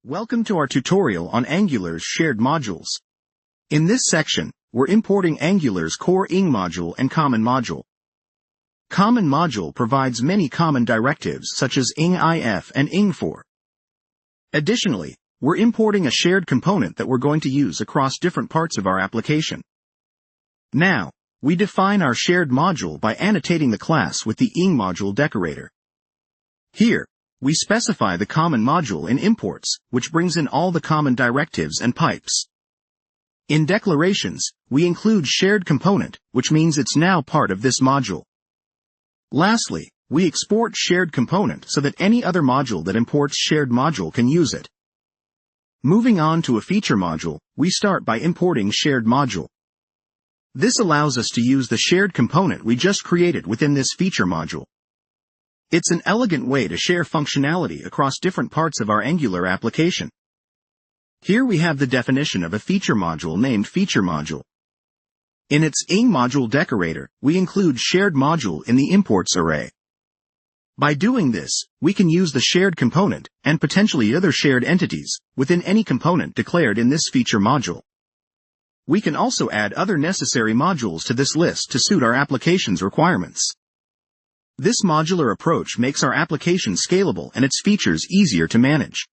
Welcome to our tutorial on Angular's shared modules. In this section, we're importing Angular's core NgModule and CommonModule. CommonModule provides many common directives such as ng-if and ng-for. Additionally, we're importing a shared component that we're going to use across different parts of our application. Now, we define our shared module by annotating the class with the NgModule decorator. Here, we specify the CommonModule in imports, which brings in all the common directives and pipes. In declarations, we include SharedComponent, which means it's now part of this module. Lastly, we export SharedComponent so that any other module that imports shared module can use it. Moving on to a feature module, we start by importing shared module. This allows us to use the shared component we just created within this feature module. It's an elegant way to share functionality across different parts of our Angular application. Here we have the definition of a feature module named feature module. In its NgModule decorator, we include shared module in the imports array. By doing this, we can use the shared component and potentially other shared entities within any component declared in this feature module. We can also add other necessary modules to this list to suit our application's requirements. This modular approach makes our application scalable and its features easier to manage.